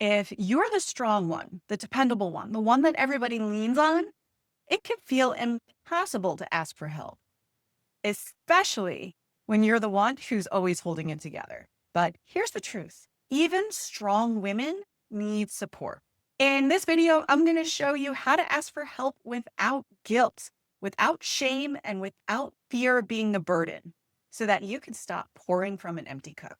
If you're the strong one, the dependable one, the one that everybody leans on, it can feel impossible to ask for help, especially when you're the one who's always holding it together. But here's the truth. Even strong women need support. In this video, I'm going to show you how to ask for help without guilt, without shame, and without fear of being the burden so that you can stop pouring from an empty cup.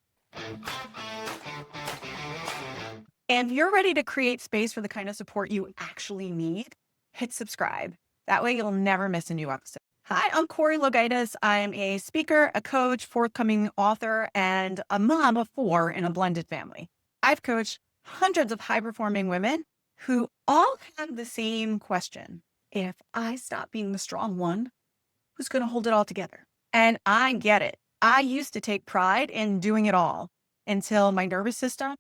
And if you're ready to create space for the kind of support you actually need, hit subscribe. That way you'll never miss a new episode. Hi, I'm Corey Logaitis. I'm a speaker, a coach, forthcoming author, and a mom of 4 in a blended family. I've coached hundreds of high-performing women who all have the same question. If I stop being the strong one, who's going to hold it all together? And I get it. I used to take pride in doing it all until my nervous system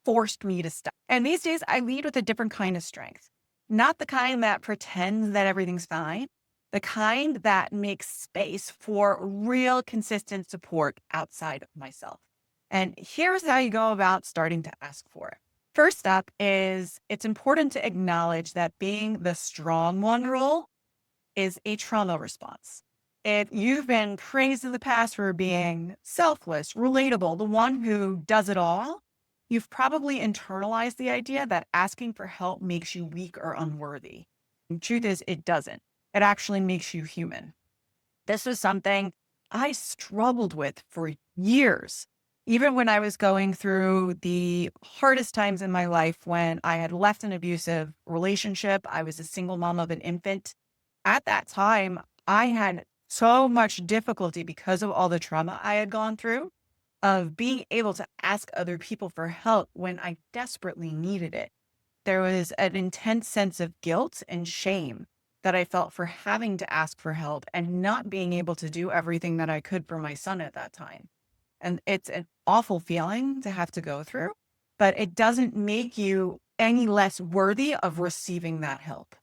forced me to stop. And these days I lead with a different kind of strength, not the kind that pretends that everything's fine, the kind that makes space for real consistent support outside of myself. And here's how you go about starting to ask for it. First up is it's important to acknowledge that being the strong one role is a trauma response. If you've been praised in the past for being selfless, relatable, the one who does it all, you've probably internalized the idea that asking for help makes you weak or unworthy. The truth is, it doesn't. It actually makes you human. This was something I struggled with for years, even when I was going through the hardest times in my life when I had left an abusive relationship. I was a single mom of an infant. At that time, I had so much difficulty because of all the trauma I had gone through of being able to ask other people for help when I desperately needed it. There was an intense sense of guilt and shame that I felt for having to ask for help and not being able to do everything that I could for my son at that time. And it's an awful feeling to have to go through, but it doesn't make you any less worthy of receiving that help.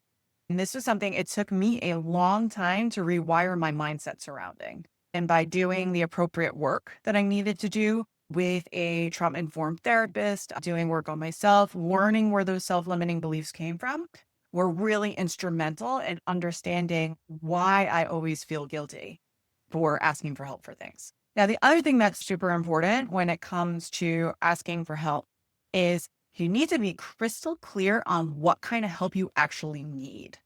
And this was something it took me a long time to rewire my mindset surrounding. And by doing the appropriate work that I needed to do with a trauma-informed therapist, doing work on myself, learning where those self-limiting beliefs came from, were really instrumental in understanding why I always feel guilty for asking for help for things. Now, the other thing that's super important when it comes to asking for help is you need to be crystal clear on what kind of help you actually need.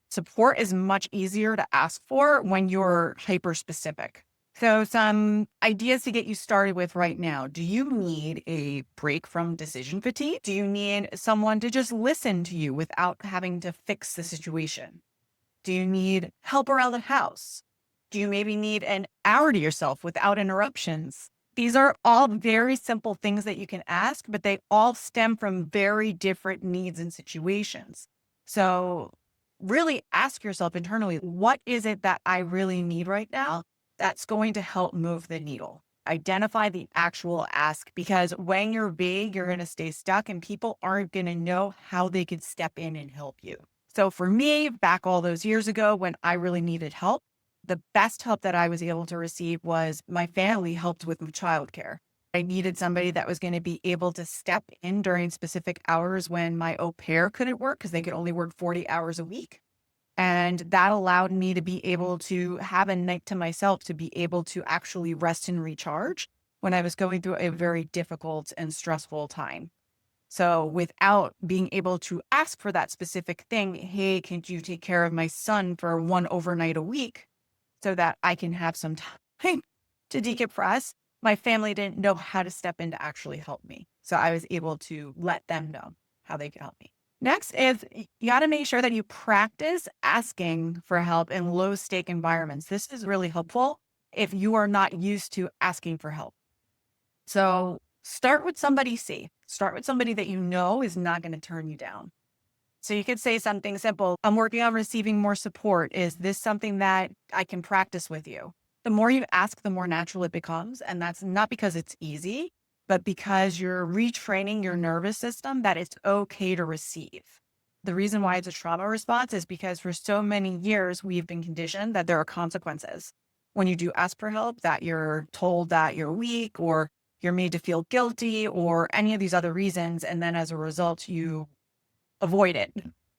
Support is much easier to ask for when you're hyper specific. So some ideas to get you started with right now. Do you need a break from decision fatigue? Do you need someone to just listen to you without having to fix the situation? Do you need help around the house? Do you maybe need an hour to yourself without interruptions? These are all very simple things that you can ask, but they all stem from very different needs and situations. So really ask yourself internally, what is it that I really need right now that's going to help move the needle? Identify the actual ask, because when you're vague, you're going to stay stuck and people aren't going to know how they could step in and help you. So for me, back all those years ago when I really needed help, the best help that I was able to receive was my family helped with childcare. I needed somebody that was going to be able to step in during specific hours when my au pair couldn't work because they could only work 40 hours a week. And that allowed me to be able to have a night to myself, to be able to actually rest and recharge when I was going through a very difficult and stressful time. So without being able to ask for that specific thing, hey, can you take care of my son for one overnight a week so that I can have some time to decompress? My family didn't know how to step in to actually help me. So I was able to let them know how they could help me. Next is you got to make sure that you practice asking for help in low stake environments. This is really helpful if you are not used to asking for help. So start with somebody safe. Start with somebody that you know is not going to turn you down. So you could say something simple. I'm working on receiving more support. Is this something that I can practice with you? The more you ask, the more natural it becomes. And that's not because it's easy, but because you're retraining your nervous system that it's okay to receive. The reason why it's a trauma response is because for so many years, we've been conditioned that there are consequences when you do ask for help, that you're told that you're weak or you're made to feel guilty or any of these other reasons. And then as a result, you avoid it.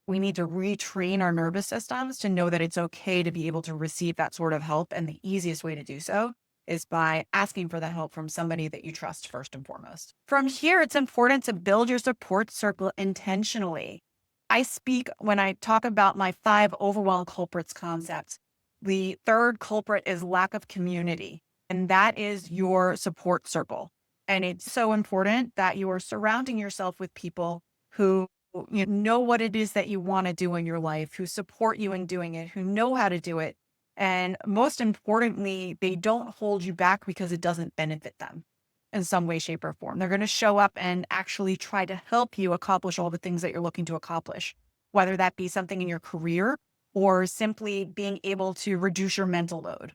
We need to retrain our nervous systems to know that it's okay to be able to receive that sort of help. And the easiest way to do so is by asking for that help from somebody that you trust first and foremost. From here, it's important to build your support circle intentionally. I speak when I talk about my 5 overwhelm culprits concepts. The third culprit is lack of community, and that is your support circle. And it's so important that you are surrounding yourself with people who know what it is that you want to do in your life, who support you in doing it, who know how to do it. And most importantly, they don't hold you back because it doesn't benefit them in some way, shape, or form. They're going to show up and actually try to help you accomplish all the things that you're looking to accomplish, whether that be something in your career or simply being able to reduce your mental load.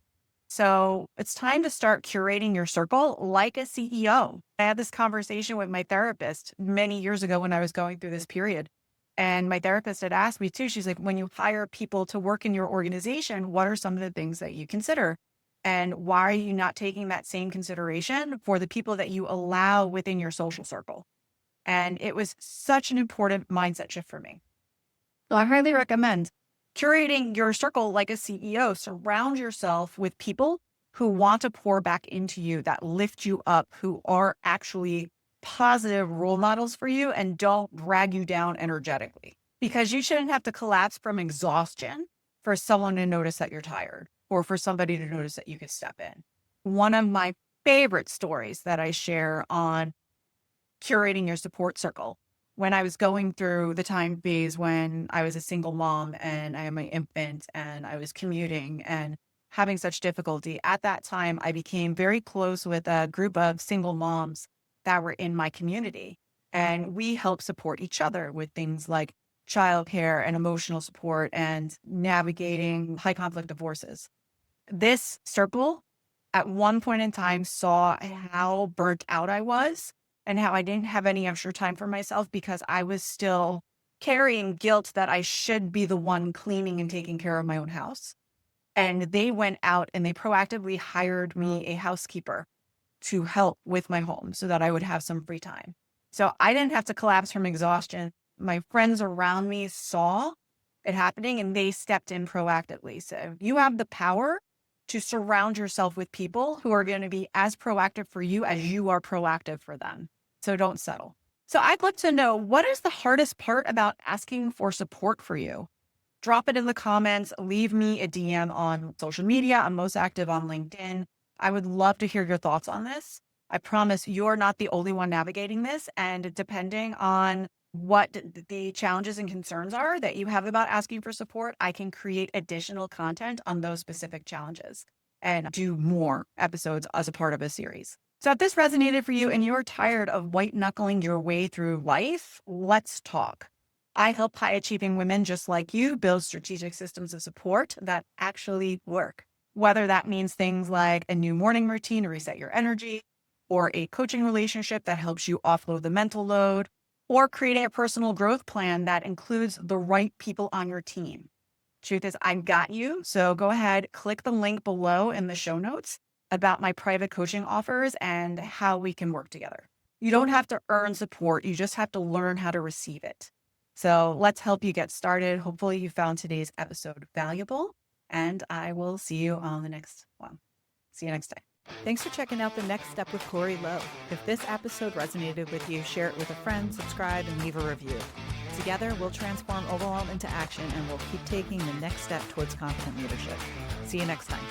So it's time to start curating your circle like a CEO. I had this conversation with my therapist many years ago when I was going through this period. And my therapist had asked me too, she's like, when you hire people to work in your organization, what are some of the things that you consider? And why are you not taking that same consideration for the people that you allow within your social circle? And it was such an important mindset shift for me. So I highly recommend curating your circle like a CEO. Surround yourself with people who want to pour back into you, that lift you up, who are actually positive role models for you and don't drag you down energetically. Because you shouldn't have to collapse from exhaustion for someone to notice that you're tired or for somebody to notice that you could step in. One of my favorite stories that I share on curating your support circle, when I was going through the time phase when I was a single mom and I had my infant and I was commuting and having such difficulty, at that time, I became very close with a group of single moms that were in my community. And we helped support each other with things like childcare and emotional support and navigating high conflict divorces. This circle at one point in time saw how burnt out I was and how I didn't have any extra time for myself because I was still carrying guilt that I should be the one cleaning and taking care of my own house. And they went out and they proactively hired me a housekeeper to help with my home so that I would have some free time. So I didn't have to collapse from exhaustion. My friends around me saw it happening and they stepped in proactively. So you have the power to surround yourself with people who are going to be as proactive for you as you are proactive for them. So don't settle. So I'd love to know, what is the hardest part about asking for support for you? Drop it in the comments, leave me a DM on social media. I'm most active on LinkedIn. I would love to hear your thoughts on this. I promise you're not the only one navigating this. And depending on what the challenges and concerns are that you have about asking for support, I can create additional content on those specific challenges and do more episodes as a part of a series. So if this resonated for you and you're tired of white knuckling your way through life, let's talk. I help high achieving women just like you build strategic systems of support that actually work. Whether that means things like a new morning routine to reset your energy, or a coaching relationship that helps you offload the mental load, or creating a personal growth plan that includes the right people on your team. Truth is, I've got you. So go ahead, click the link below in the show notes about my private coaching offers and how we can work together. You don't have to earn support. You just have to learn how to receive it. So let's help you get started. Hopefully you found today's episode valuable, and I will see you on the next one. See you next time. Thanks for checking out The Next Step with Corey Lowe. If this episode resonated with you, share it with a friend, subscribe, and leave a review. Together, we'll transform overwhelm into action, and we'll keep taking the next step towards confident leadership. See you next time.